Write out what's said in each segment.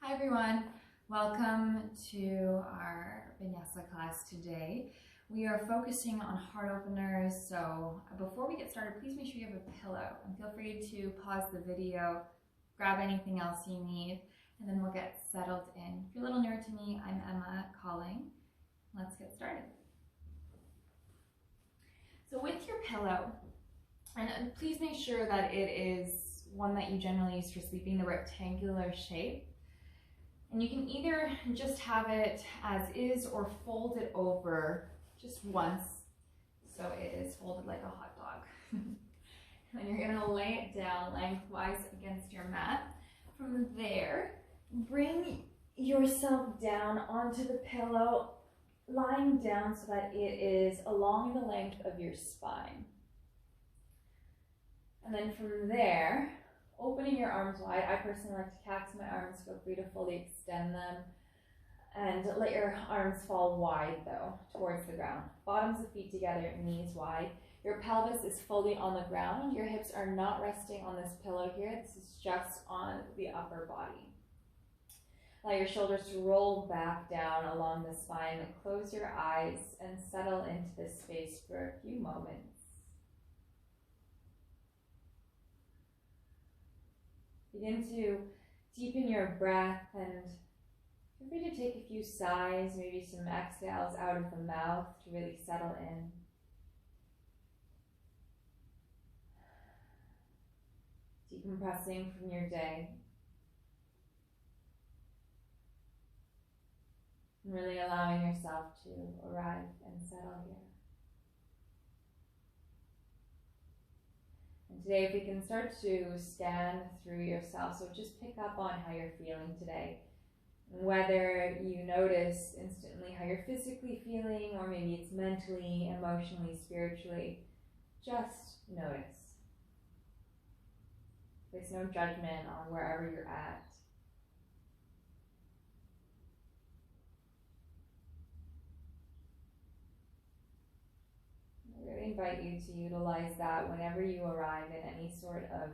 Hi everyone, welcome to our Vinyasa class today. We are focusing on heart openers, so before we get started, please make sure you have a pillow and feel free to pause the video, grab anything else you need, and then we'll get settled in. If you're a little newer to me, I'm Emma calling. Let's get started. So with your pillow, and please make sure that it is one that you generally use for sleeping, the rectangular shape. And you can either just have it as is or fold it over just once so it is folded like a hot dog. Then you're going to lay it down lengthwise against your mat. From there, bring yourself down onto the pillow, lying down so that it is along the length of your spine. And then from there, opening your arms wide. I personally like to cactus my arms. Feel free to fully extend them. And let your arms fall wide though, towards the ground. Bottoms of feet together, knees wide. Your pelvis is fully on the ground. Your hips are not resting on this pillow here. This is just on the upper body. Allow your shoulders to roll back down along the spine. Close your eyes and settle into this space for a few moments. Begin to deepen your breath and feel free to take a few sighs, maybe some exhales out of the mouth to really settle in. Decompressing from your day. And really allowing yourself to arrive and settle here. And today, if we can start to scan through yourself, so just pick up on how you're feeling today. Whether you notice instantly how you're physically feeling, or maybe it's mentally, emotionally, spiritually, just notice. There's no judgment on wherever you're at. I really invite you to utilize that whenever you arrive in any sort of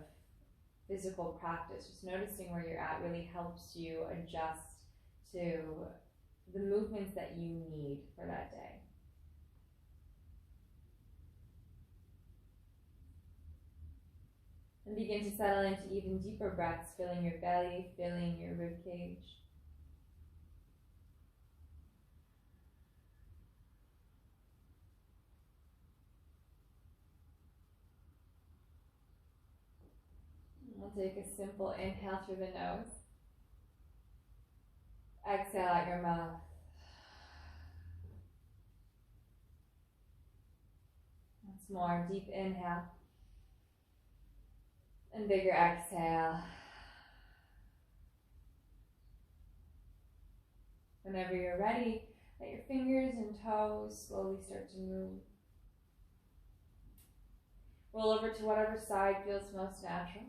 physical practice. Just noticing where you're at really helps you adjust to the movements that you need for that day. And begin to settle into even deeper breaths, filling your belly, filling your rib cage. We'll take a simple inhale through the nose. Exhale out your mouth. Once more, deep inhale. And bigger exhale. Whenever you're ready, let your fingers and toes slowly start to move. Roll over to whatever side feels most natural.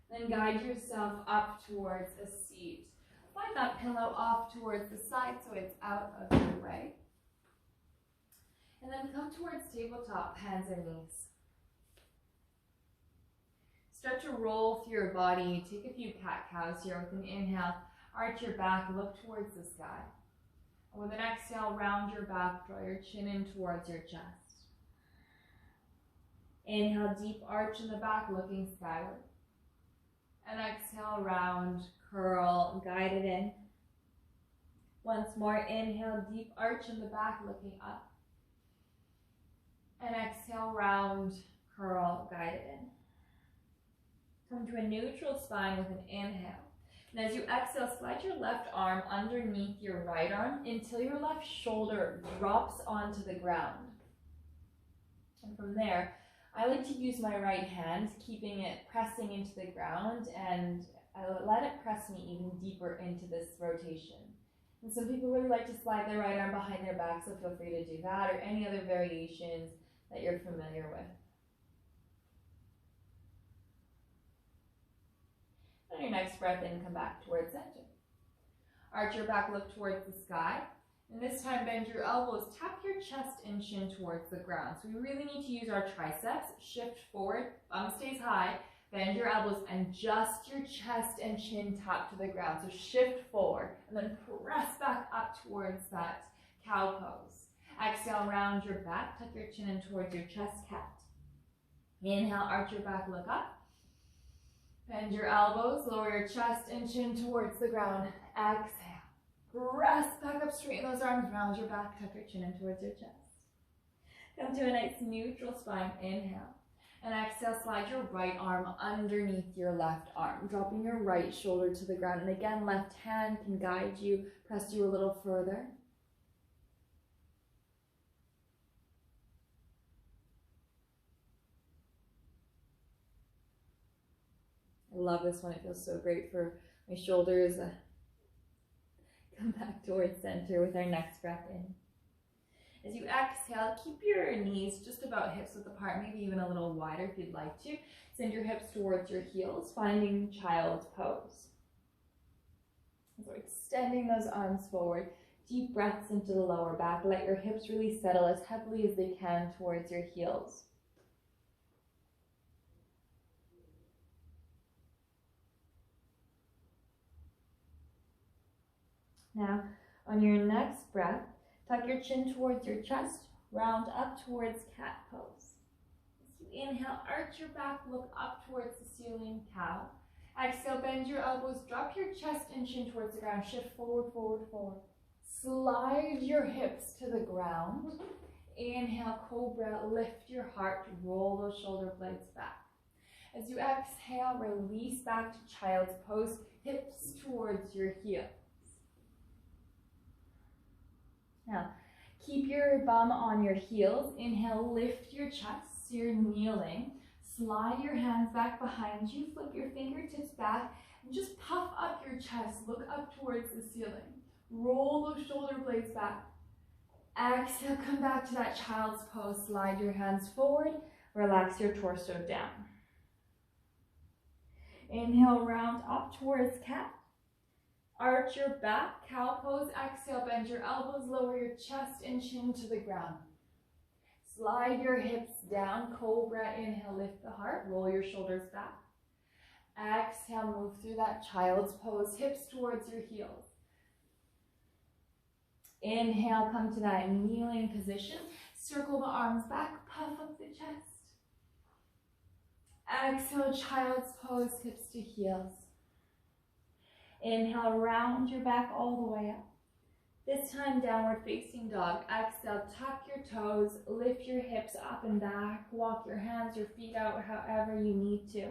Then guide yourself up towards a seat. Slide that pillow off towards the side so it's out of your way. And then come towards tabletop, hands and knees. Start to roll through your body. Take a few cat-cows here with an inhale. Arch your back, look towards the sky. And with an exhale, round your back, draw your chin in towards your chest. Inhale, deep arch in the back, looking skyward. And exhale, round, curl, guide it in. Once more, inhale, deep arch in the back, looking up. And exhale, round, curl, guide it in. Come to a neutral spine with an inhale. And as you exhale, slide your left arm underneath your right arm until your left shoulder drops onto the ground. And from there, I like to use my right hand, keeping it pressing into the ground, and I let it press me even deeper into this rotation. And some people really like to slide their right arm behind their back, so feel free to do that, or any other variations that you're familiar with. On your next breath in, come back towards center. Arch your back, look towards the sky. And this time, bend your elbows, tap your chest and chin towards the ground. So we really need to use our triceps, shift forward, bum stays high, Bend your elbows and just your chest and chin tap to the ground. So shift forward and then press back up towards that cow pose. Exhale, round your back, tuck your chin in towards your chest, cat. Inhale, arch your back, look up. Bend your elbows, lower your chest and chin towards the ground. Exhale, press back up, straighten those arms, round your back, tuck your chin in towards your chest. Come to a nice neutral spine, inhale. And exhale, slide your right arm underneath your left arm, dropping your right shoulder to the ground. And again, left hand can guide you, press you a little further. I love this one. It feels so great for my shoulders. Come back towards center with our next breath in. As you exhale, keep your knees just about hips width apart, maybe even a little wider if you'd like to. Send your hips towards your heels, finding child's pose. So extending those arms forward, deep breaths into the lower back. Let your hips really settle as heavily as they can towards your heels. Now, on your next breath, tuck your chin towards your chest, round up towards cat pose. As you inhale, arch your back, look up towards the ceiling, cow. Exhale, bend your elbows, drop your chest and chin towards the ground, shift forward, forward, forward. Slide your hips to the ground. Inhale, Cobra, lift your heart, roll those shoulder blades back. As you exhale, release back to child's pose, hips towards your heels. Now, keep your bum on your heels. Inhale, lift your chest, so you're kneeling. Slide your hands back behind you, flip your fingertips back, and just puff up your chest. Look up towards the ceiling. Roll those shoulder blades back. Exhale, come back to that child's pose. Slide your hands forward, relax your torso down. Inhale, round up towards cat. Arch your back, cow pose. Exhale, bend your elbows, lower your chest and chin to the ground. Slide your hips down, Cobra. Inhale, lift the heart, roll your shoulders back. Exhale, move through that child's pose, hips towards your heels. Inhale, come to that kneeling position. Circle the arms back, puff up the chest. Exhale, child's pose, hips to heels. Inhale, round your back all the way up. This time, downward facing dog. Exhale, tuck your toes, lift your hips up and back, walk your hands, your feet out however you need to.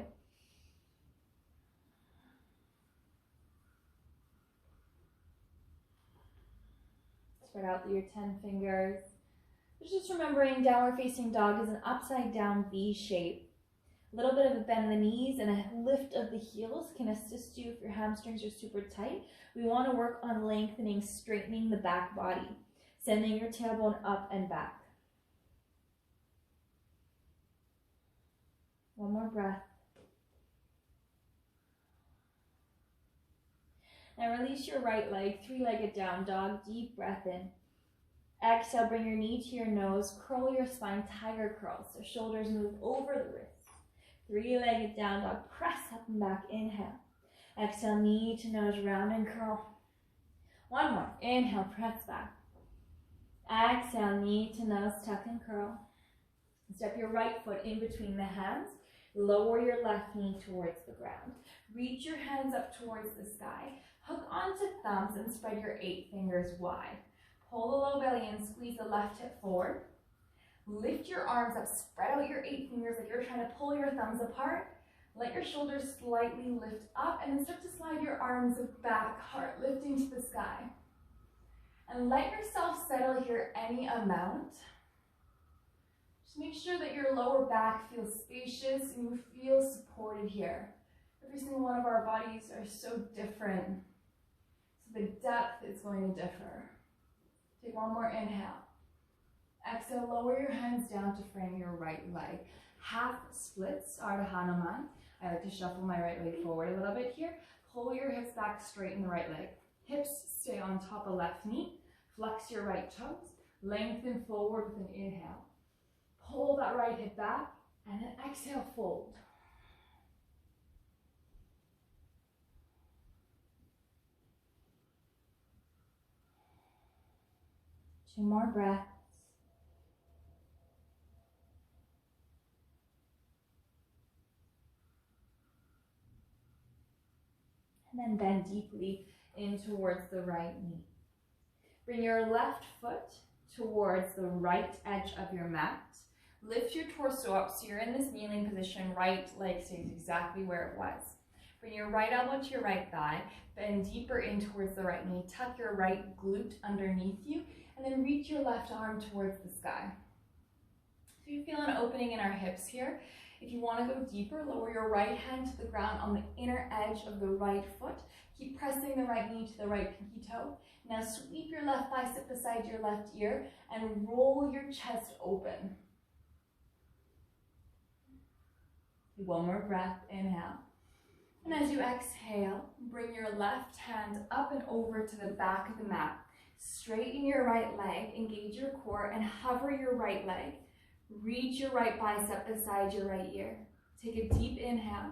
Spread out your 10 fingers. Just remembering downward facing dog is an upside down V shape. A little bit of a bend in the knees and a lift of the heels can assist you if your hamstrings are super tight. We want to work on lengthening, straightening the back body, sending your tailbone up and back. One more breath. Now release your right leg, three-legged down dog, deep breath in. Exhale, bring your knee to your nose, curl your spine, tiger curls, so shoulders move over the wrists. Three-legged down dog, press up and back, inhale. Exhale, knee to nose, round and curl. One more, inhale, press back. Exhale, knee to nose, tuck and curl. Step your right foot in between the hands. Lower your left knee towards the ground. Reach your hands up towards the sky. Hook onto thumbs and spread your 8 fingers wide. Pull the low belly in, squeeze the left hip forward. Lift your arms up, spread out your 8 fingers like you're trying to pull your thumbs apart. Let your shoulders slightly lift up and then start to slide your arms back, heart lifting to the sky. And let yourself settle here any amount. Just make sure that your lower back feels spacious and you feel supported here. Every single one of our bodies are so different, so the depth is going to differ. Take one more inhale. Exhale, lower your hands down to frame your right leg. Half splits, Ardha Hanuman. I like to shuffle my right leg forward a little bit here. Pull your hips back, straighten the right leg. Hips stay on top of left knee. Flex your right toes. Lengthen forward with an inhale. Pull that right hip back, and then exhale, fold. 2 more breaths. And then bend deeply in towards the right knee. Bring your left foot towards the right edge of your mat. Lift your torso up so you're in this kneeling position. Right leg stays exactly where it was. Bring your right elbow to your right thigh. Bend deeper in towards the right knee. Tuck your right glute underneath you. And then reach your left arm towards the sky. So you feel an opening in our hips here. If you want to go deeper, lower your right hand to the ground on the inner edge of the right foot. Keep pressing the right knee to the right pinky toe. Now sweep your left bicep beside your left ear and roll your chest open. 1 more breath, inhale. And as you exhale, bring your left hand up and over to the back of the mat. Straighten your right leg, engage your core, and hover your right leg. Reach your right bicep beside your right ear. Take a deep inhale.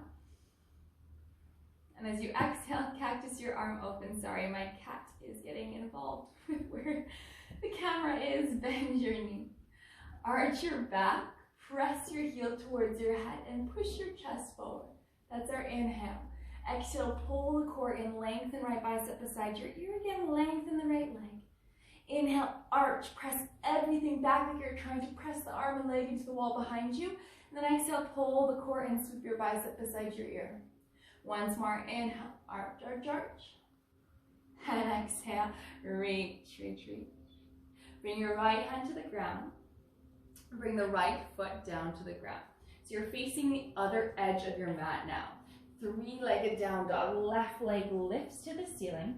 And as you exhale, cactus your arm open. Sorry, my cat is getting involved with where the camera is. Bend your knee. Arch your back. Press your heel towards your head and push your chest forward. That's our inhale. Exhale, pull the core in, lengthen right bicep beside your ear. Again, lengthen the right leg. Inhale, arch, press everything back like you're trying to press the arm and leg into the wall behind you. And then exhale, pull the core and sweep your bicep beside your ear. Once more, inhale, arch, arch, arch. And exhale, reach, reach, reach. Bring your right hand to the ground. Bring the right foot down to the ground. So you're facing the other edge of your mat now. 3-legged down dog. Left leg lifts to the ceiling.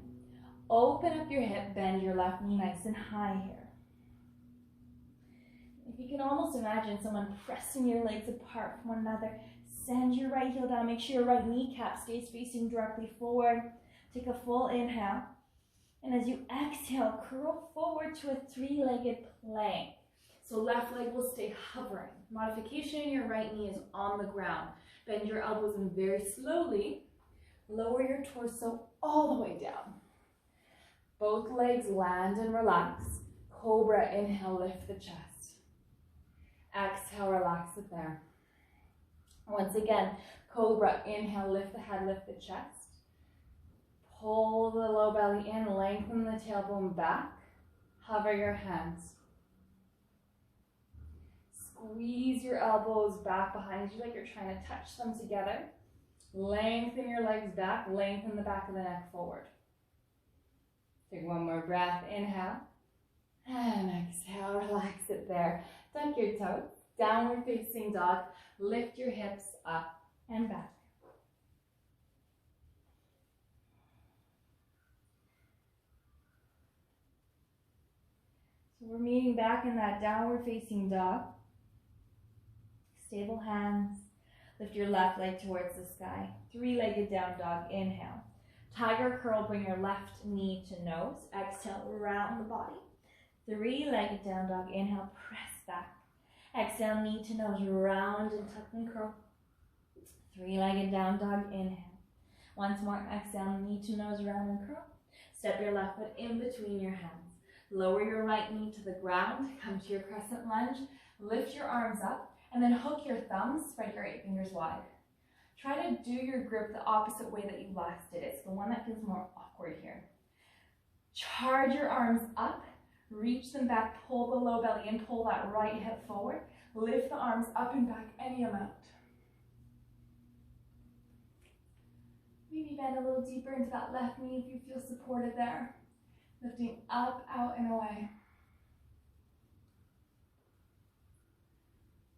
Open up your hip, bend your left knee nice and high here. If you can almost imagine someone pressing your legs apart from one another, send your right heel down. Make sure your right kneecap stays facing directly forward. Take a full inhale. And as you exhale, curl forward to a 3-legged plank. So left leg will stay hovering. Modification in your right knee is on the ground. Bend your elbows in very slowly. Lower your torso all the way down. Both legs land and relax. Cobra, inhale, lift the chest. Exhale, relax it there. Once again, Cobra, inhale, lift the head, lift the chest. Pull the low belly in, lengthen the tailbone back. Hover your hands. Squeeze your elbows back behind you like you're trying to touch them together. Lengthen your legs back, lengthen the back of the neck forward. Take 1 more breath, inhale. And exhale, relax it there. Tuck your toes, downward facing dog. Lift your hips up and back. So we're meeting back in that downward facing dog. Stable hands. Lift your left leg towards the sky. 3-legged down dog, inhale. Tiger curl, bring your left knee to nose. Exhale, round the body. 3-legged down dog, inhale, press back. Exhale, knee to nose, round and tuck and curl. 3-legged down dog, inhale. Once more, exhale, knee to nose, round and curl. Step your left foot in between your hands. Lower your right knee to the ground. Come to your crescent lunge. Lift your arms up and then hook your thumbs, spread your 8 fingers wide. Try to do your grip the opposite way that you last did it. It's the one that feels more awkward here. Charge your arms up, reach them back, pull the low belly in, pull that right hip forward. Lift the arms up and back any amount. Maybe bend a little deeper into that left knee if you feel supported there. Lifting up, out, and away.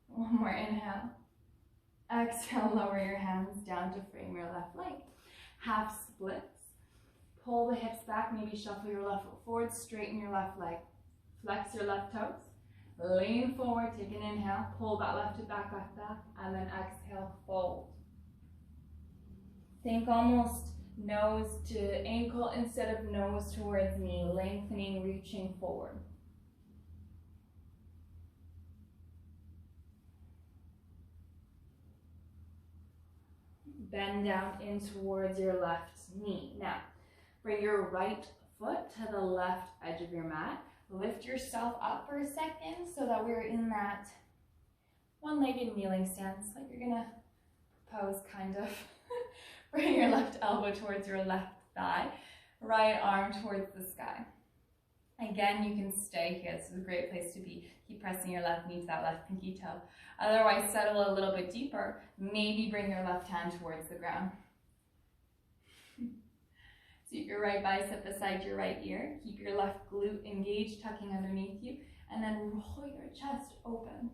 1 more inhale. Exhale, lower your hands down to frame your left leg. Half splits. Pull the hips back, maybe shuffle your left foot forward, straighten your left leg. Flex your left toes. Lean forward, take an inhale, pull that left hip back, and then exhale, fold. Think almost nose to ankle instead of nose towards knee, lengthening, reaching forward. Bend down in towards your left knee. Now, bring your right foot to the left edge of your mat. Lift yourself up for a second so that we're in that one-legged kneeling stance, like you're gonna pose kind of. Bring your left elbow towards your left thigh, right arm towards the sky. Again, you can stay here. This is a great place to be. Keep pressing your left knee to that left pinky toe. Otherwise, settle a little bit deeper. Maybe bring your left hand towards the ground. Keep your right bicep beside your right ear. Keep your left glute engaged, tucking underneath you. And then roll your chest open.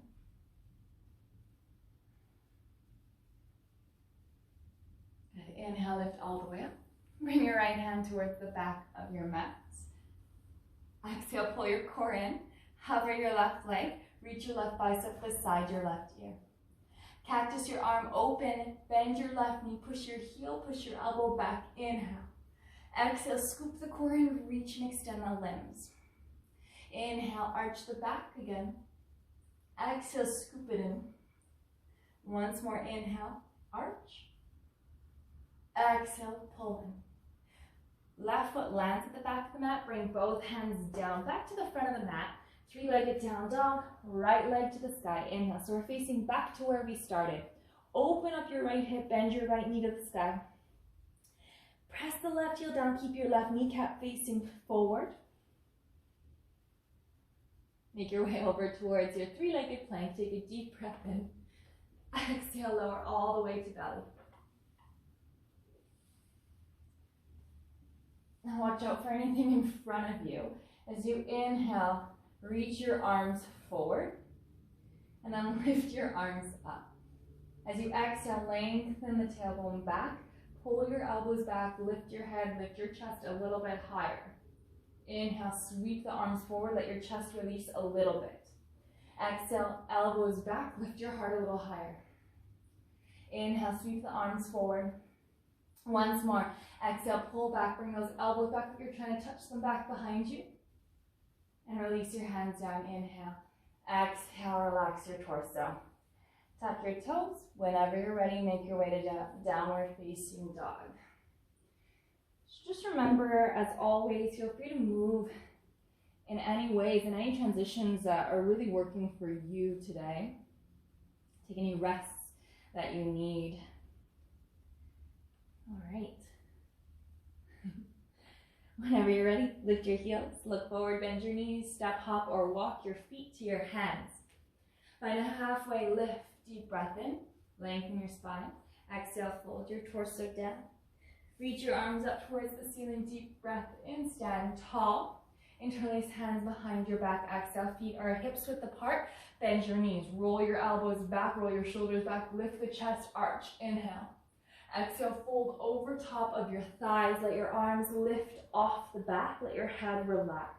Good. Inhale, lift all the way up. Bring your right hand towards the back of your mat. Exhale, pull your core in. Hover your left leg. Reach your left bicep beside your left ear. Cactus your arm open. Bend your left knee. Push your heel. Push your elbow back. Inhale. Exhale, scoop the core in. Reach and extend the limbs. Inhale, arch the back again. Exhale, scoop it in. Once more, inhale, arch. Exhale, pull in. Left foot lands at the back of the mat. Bring both hands down, back to the front of the mat. Three-legged down dog, right leg to the sky. Inhale, so we're facing back to where we started. Open up your right hip, bend your right knee to the sky. Press the left heel down, keep your left kneecap facing forward. Make your way over towards your three-legged plank. Take a deep breath in. Exhale, lower all the way to belly. Now watch out for anything in front of you. As you inhale, reach your arms forward and then lift your arms up. As you exhale, lengthen the tailbone back, pull your elbows back, lift your head, lift your chest a little bit higher. Inhale, sweep the arms forward, let your chest release a little bit. Exhale, elbows back, lift your heart a little higher. Inhale, sweep the arms forward. Once more, exhale, pull back, bring those elbows back like you're trying to touch them back behind you. And release your hands down, inhale. Exhale, relax your torso. Tuck your toes. Whenever you're ready, make your way to downward facing dog. Just remember, as always, feel free to move in any ways and any transitions that are really working for you today. Take any rests that you need. All right. Whenever you're ready, lift your heels, look forward, bend your knees, step, hop, or walk your feet to your hands. Find a halfway lift, deep breath in, lengthen your spine. Exhale, fold your torso down. Reach your arms up towards the ceiling, deep breath in, stand tall. Interlace hands behind your back, exhale, feet are hips width apart, bend your knees, roll your elbows back, roll your shoulders back, lift the chest, arch, inhale. Exhale, fold over top of your thighs, let your arms lift off the back, let your head relax.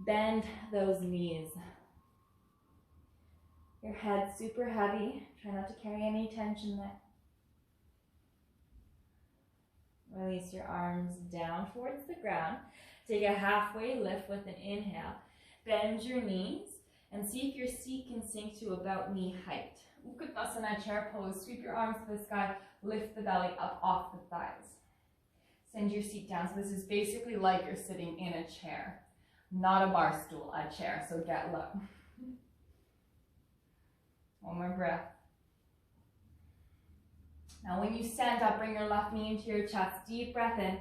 Bend those knees. Your head super heavy, try not to carry any tension there. Release your arms down towards the ground. Take a halfway lift with an inhale. Bend your knees and see if your seat can sink to about knee height. Utkatasana, chair pose. Sweep your arms to the sky. Lift the belly up off the thighs. Send your seat down. So this is basically like you're sitting in a chair. Not a bar stool, a chair. So get low. One more breath. Now when you stand up, bring your left knee into your chest. Deep breath in.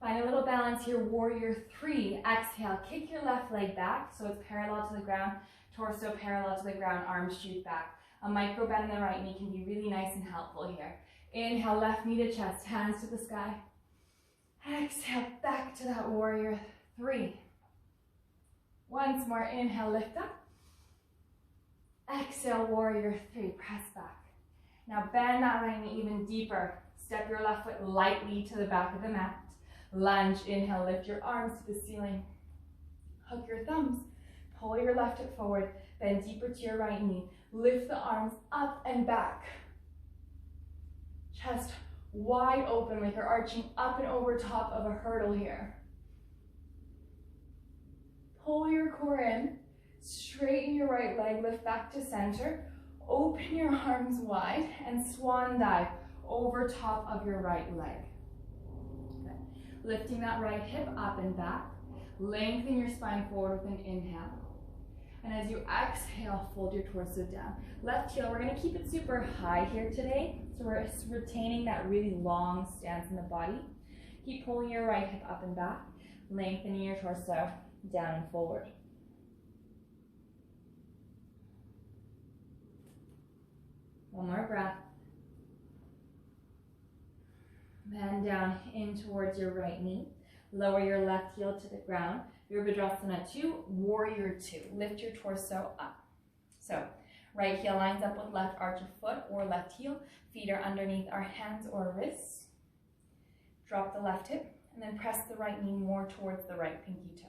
Find a little balance here. Warrior 3. Exhale. Kick your left leg back so it's parallel to the ground. Torso parallel to the ground. Arms shoot back. A micro bend in the right knee can be really nice and helpful here. Inhale, left knee to chest. Hands to the sky. Exhale, back to that warrior 3. Once more. Inhale, lift up. Exhale, warrior 3. Press back. Now bend that right knee even deeper. Step your left foot lightly to the back of the mat. Lunge, inhale, lift your arms to the ceiling. Hook your thumbs. Pull your left hip forward. Bend deeper to your right knee. Lift the arms up and back. Chest wide open like you're arching up and over top of a hurdle here. Pull your core in. Straighten your right leg. Lift back to center. Open your arms wide and swan dive over top of your right leg. Good. Lifting that right hip up and back. Lengthen your spine forward with an inhale. And as you exhale, fold your torso down. Left heel, we're gonna keep it super high here today. So we're retaining that really long stance in the body. Keep pulling your right hip up and back, lengthening your torso down and forward. One more breath. Bend down in towards your right knee. Lower your left heel to the ground. Virabhadrasana 2, Warrior 2. Lift your torso up. So, right heel lines up with left arch of foot or left heel. Feet are underneath our hands or wrists. Drop the left hip and then press the right knee more towards the right pinky toe.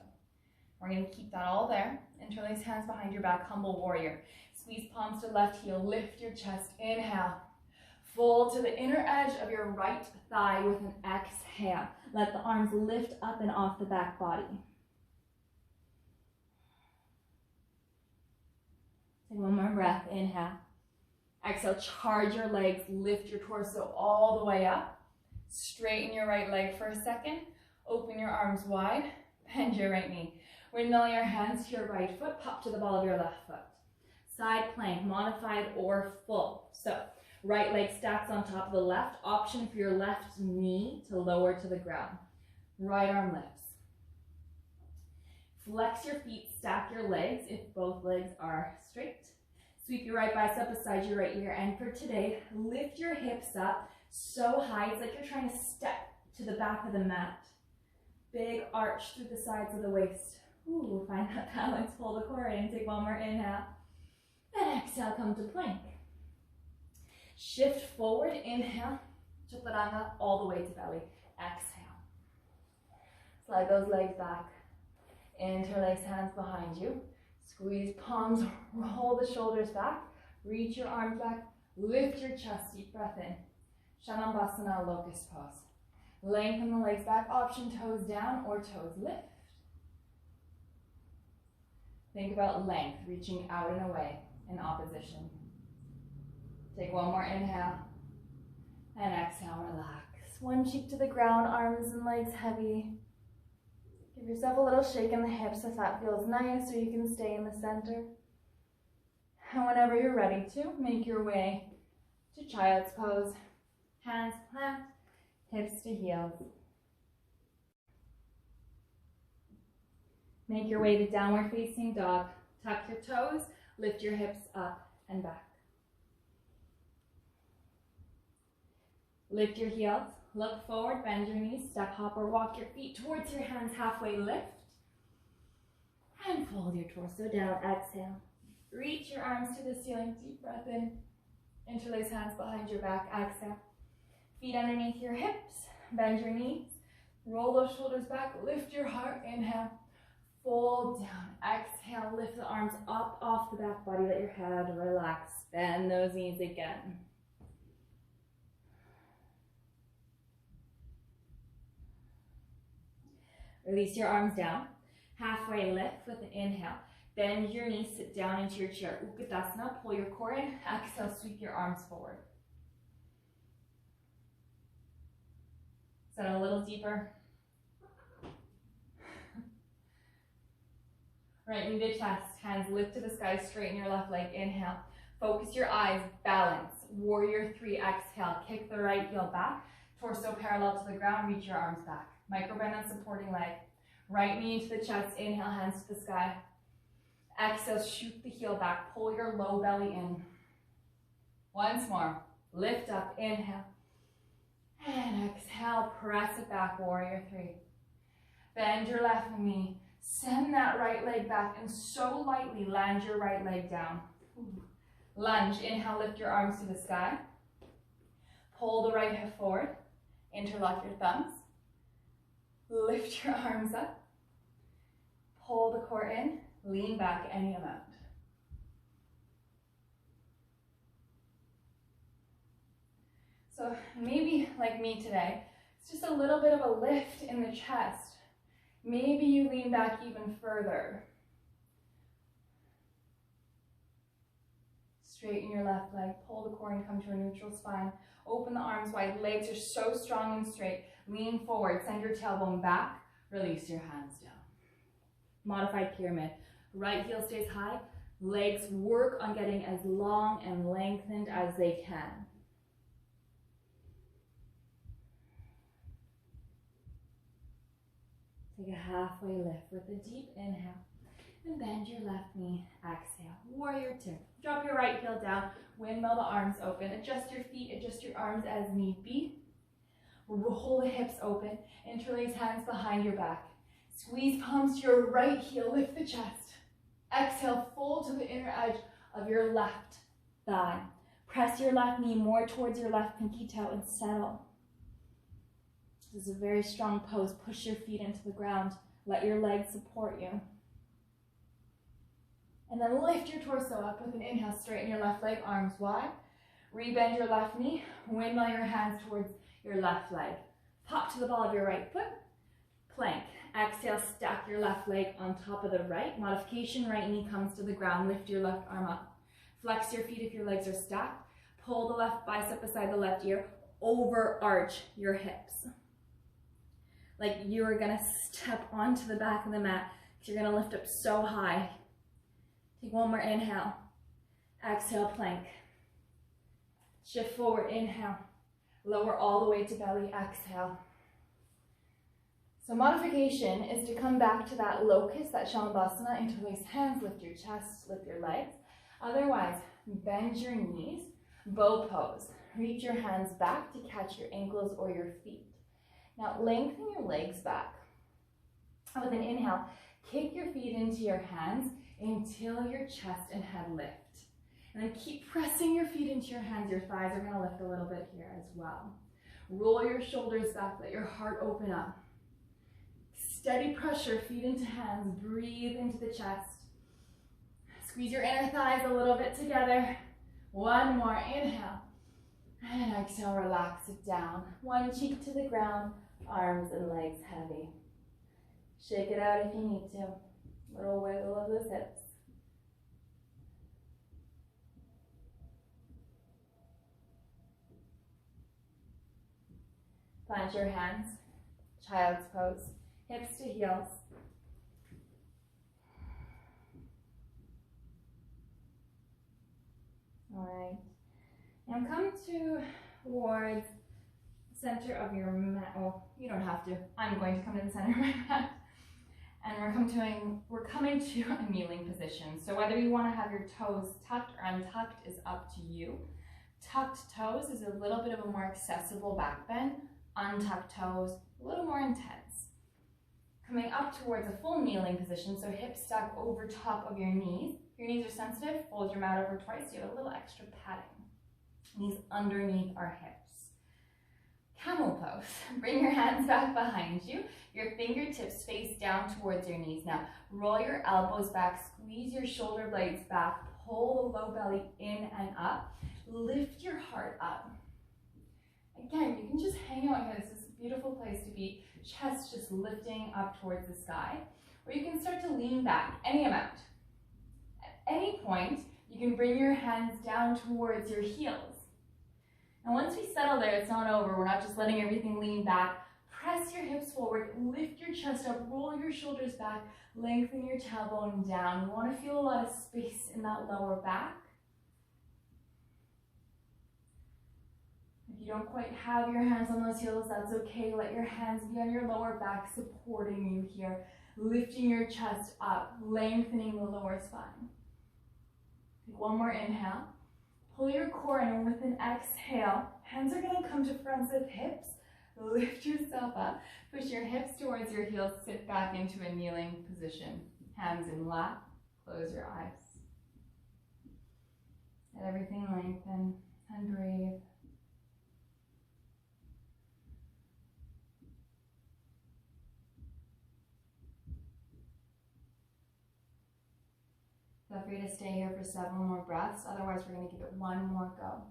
We're going to keep that all there. Interlace hands behind your back, humble warrior. Squeeze palms to left heel, lift your chest, inhale. Fold to the inner edge of your right thigh with an exhale. Let the arms lift up and off the back body. Take one more breath, inhale. Exhale, charge your legs, lift your torso all the way up. Straighten your right leg for a second. Open your arms wide, bend your right knee. Windmill your hands to your right foot, pop to the ball of your left foot. Side plank, modified or full. So, right leg stacks on top of the left. Option for your left knee to lower to the ground. Right arm lifts. Flex your feet, stack your legs if both legs are straight. Sweep your right bicep beside your right ear. And for today, lift your hips up so high, it's like you're trying to step to the back of the mat. Big arch through the sides of the waist. Ooh, find that balance, pull the core in, take one more inhale. And exhale, come to plank. Shift forward, inhale, chaturanga, all the way to belly. Exhale. Slide those legs back. Interlace hands behind you. Squeeze palms, roll the shoulders back. Reach your arms back, lift your chest, deep breath in. Shanabhasana, locust pose. Lengthen the legs back, option toes down or toes lift. Think about length, reaching out and away in opposition. Take one more inhale, and exhale, relax. One cheek to the ground, arms and legs heavy. Give yourself a little shake in the hips if that feels nice, or you can stay in the center. And whenever you're ready to, make your way to child's pose. Hands plant, hips to heels. Make your way to downward facing dog. Tuck your toes, lift your hips up and back. Lift your heels, look forward, bend your knees, step, hop, or walk your feet towards your hands, halfway lift. And fold your torso down, exhale. Reach your arms to the ceiling, deep breath in. Interlace hands behind your back, exhale. Feet underneath your hips, bend your knees. Roll those shoulders back, lift your heart, inhale. Fold down, exhale, lift the arms up off the back body, let your head relax. Bend those knees again. Release your arms down. Halfway lift with an inhale. Bend your knees, sit down into your chair. Utkatasana, pull your core in. Exhale, sweep your arms forward. Set a little deeper. Right knee to chest, hands lift to the sky, straighten your left leg, inhale. Focus your eyes, balance. Warrior 3, exhale. Kick the right heel back. Torso parallel to the ground, reach your arms back. Micro bend on supporting leg. Right knee into the chest, inhale, hands to the sky. Exhale, shoot the heel back, pull your low belly in. Once more, lift up, inhale. And exhale, press it back, warrior 3. Bend your left knee, send that right leg back, and so lightly land your right leg down. Lunge, inhale, lift your arms to the sky. Pull the right hip forward, interlock your thumbs. Lift your arms up, pull the core in, lean back any amount. So maybe like me today, it's just a little bit of a lift in the chest. Maybe you lean back even further. Straighten your left leg, pull the core and come to a neutral spine. Open the arms wide, legs are so strong and straight. Lean forward, send your tailbone back, release your hands down. Modified pyramid. Right heel stays high. Legs work on getting as long and lengthened as they can. Take a halfway lift with a deep inhale. And bend your left knee. Exhale. Warrior two. Drop your right heel down. Windmill the arms open. Adjust your feet. Adjust your arms as need be. Roll the hips open. Interlace hands behind your back. Squeeze palms to your right heel. Lift the chest. Exhale. Fold to the inner edge of your left thigh. Press your left knee more towards your left pinky toe and settle. This is a very strong pose. Push your feet into the ground. Let your legs support you. And then lift your torso up with an inhale. Straighten your left leg, arms wide. Rebend your left knee. Windmill your hands towards your left leg. Pop to the ball of your right foot. Plank. Exhale, stack your left leg on top of the right. Modification, right knee comes to the ground. Lift your left arm up. Flex your feet if your legs are stacked. Pull the left bicep beside the left ear. Overarch your hips. Like you are gonna step onto the back of the mat because you're gonna lift up so high. Take one more inhale. Exhale, plank. Shift forward, inhale. Lower all the way to belly, exhale. So modification is to come back to that locust, that Savasana. Interlace hands, lift your chest, lift your legs. Otherwise, bend your knees, bow pose. Reach your hands back to catch your ankles or your feet. Now lengthen your legs back. With an inhale, kick your feet into your hands until your chest and head lift. And then keep pressing your feet into your hands. Your thighs are gonna lift a little bit here as well. Roll your shoulders back, let your heart open up. Steady pressure, feet into hands, breathe into the chest. Squeeze your inner thighs a little bit together. One more, inhale. And exhale, relax it down. One cheek to the ground, arms and legs heavy. Shake it out if you need to. Little wiggle of those hips. Plant your hands, child's pose, hips to heels. All right. Now come towards the center of your mat. Well, you don't have to. I'm going to come to the center of my mat. And we're coming to a kneeling position. So whether you want to have your toes tucked or untucked is up to you. Tucked toes is a little bit of a more accessible back bend. Untucked toes, a little more intense. Coming up towards a full kneeling position, so hips stack over top of your knees. If your knees are sensitive, fold your mat over twice. You have a little extra padding. Knees underneath our hips. Camel pose. Bring your hands back behind you. Your fingertips face down towards your knees. Now, roll your elbows back, squeeze your shoulder blades back, pull the low belly in and up. Lift your heart up. Again, you can just hang out here. This is a beautiful place to be. Chest just lifting up towards the sky. Or you can start to lean back any amount. At any point, you can bring your hands down towards your heels. And once we settle there, it's not over. We're not just letting everything lean back. Press your hips forward, lift your chest up, roll your shoulders back, lengthen your tailbone down. You want to feel a lot of space in that lower back. If you don't quite have your hands on those heels, that's okay. Let your hands be on your lower back, supporting you here. Lifting your chest up, lengthening the lower spine. Take one more inhale. Pull your core in, and with an exhale, hands are going to come to fronts of hips. Lift yourself up. Push your hips towards your heels. Sit back into a kneeling position. Hands in lap. Close your eyes. Let everything lengthen and breathe. Feel free to stay here for 7 more breaths. Otherwise, we're going to give it one more go.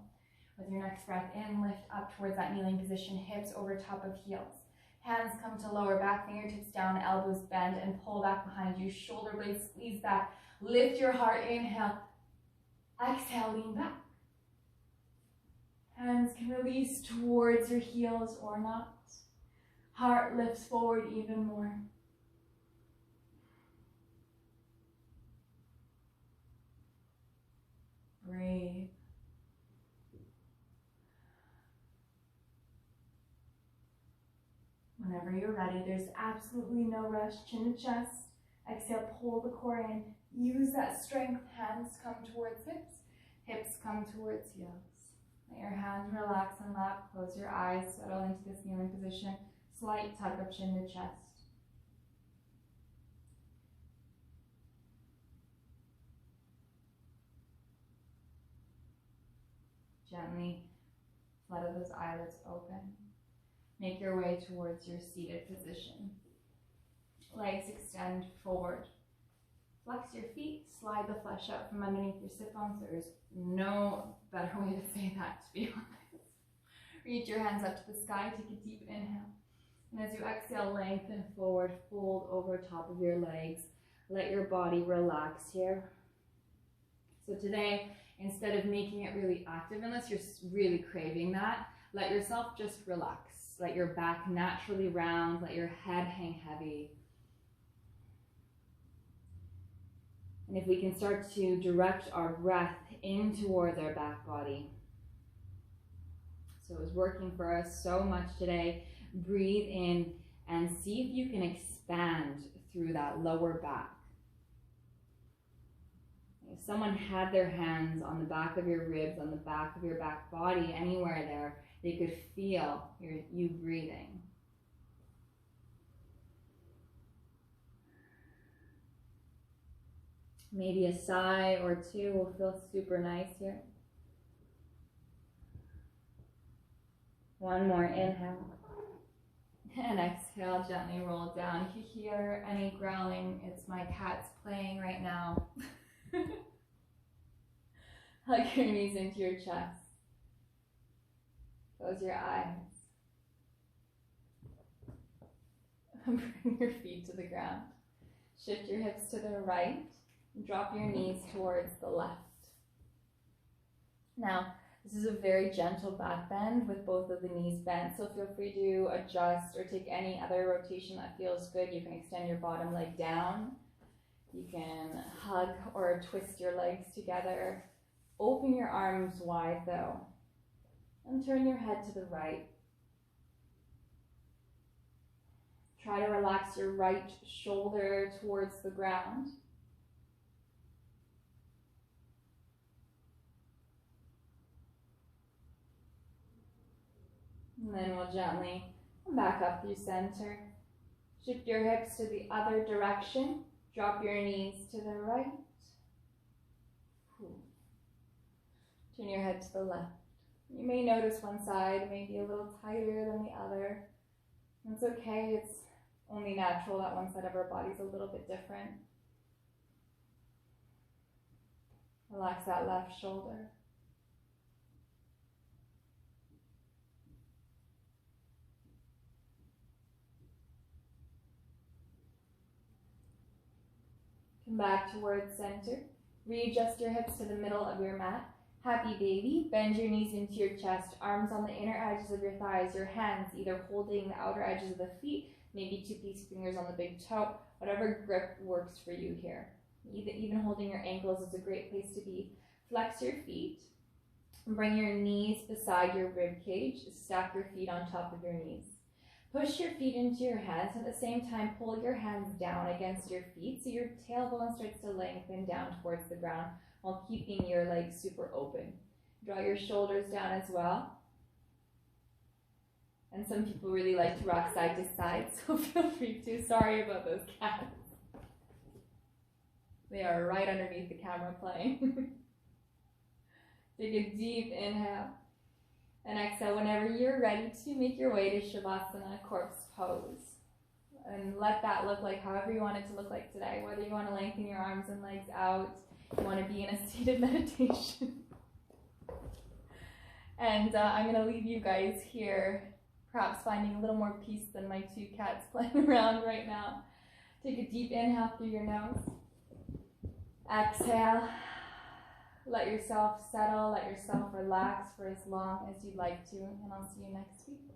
With your next breath in, lift up towards that kneeling position, hips over top of heels. Hands come to lower back, fingertips down, elbows bend, and pull back behind you. Shoulder blades squeeze back. Lift your heart, inhale. Exhale, lean back. Hands can release towards your heels or not. Heart lifts forward even more. whenever you're ready. There's absolutely no rush. Chin to chest. Exhale, pull the core in. Use that strength. Hands come towards hips. Hips come towards heels. Let your hands relax in lap. Close your eyes. Settle into this kneeling position. Slight tug of chin to chest. Gently flutter those eyelids open. Make your way towards your seated position. Legs extend forward. Flex your feet, slide the flesh out from underneath your sit bones. There is no better way to say that, to be honest. Reach your hands up to the sky, take a deep inhale. And as you exhale, lengthen forward, fold over top of your legs. Let your body relax here. So today, instead of making it really active, unless you're really craving that, let yourself just relax. Let your back naturally round, let your head hang heavy. And if we can start to direct our breath in towards our back body. So it was working for us so much today. Breathe in and see if you can expand through that lower back. If someone had their hands on the back of your ribs, on the back of your back body, anywhere there, they could feel you breathing. Maybe a sigh or two will feel super nice here. One more inhale. And exhale, gently roll down. If you hear any growling, it's my cats playing right now. Hug your knees into your chest. Close your eyes. Bring your feet to the ground. Shift your hips to the right. Drop your knees towards the left. Now, this is a very gentle back bend with both of the knees bent, so feel free to adjust or take any other rotation that feels good. You can extend your bottom leg down. You can hug or twist your legs together. Open your arms wide though, and turn your head to the right. Try to relax your right shoulder towards the ground. And then we'll gently come back up through center. Shift your hips to the other direction. Drop your knees to the right. Turn your head to the left. You may notice one side may be a little tighter than the other. It's okay, it's only natural that one side of our body is a little bit different. Relax that left shoulder. Come back towards center. Readjust your hips to the middle of your mat. Happy baby. Bend your knees into your chest, arms on the inner edges of your thighs, your hands either holding the outer edges of the feet, maybe two piece fingers on the big toe, whatever grip works for you here. Even holding your ankles is a great place to be. Flex your feet. Bring your knees beside your rib cage. Stack your feet on top of your knees. Push your feet into your hands. At the same time, pull your hands down against your feet so your tailbone starts to lengthen down towards the ground while keeping your legs super open. Draw your shoulders down as well. And some people really like to rock side to side, so feel free to. Sorry about those cats. They are right underneath the camera playing. Take a deep inhale. And exhale whenever you're ready to make your way to Savasana, corpse pose. And let that look like however you want it to look like today. Whether you want to lengthen your arms and legs out, you want to be in a seated meditation. And I'm going to leave you guys here, perhaps finding a little more peace than my two cats playing around right now. Take a deep inhale through your nose. Exhale. Let yourself settle, let yourself relax for as long as you'd like to, and I'll see you next week.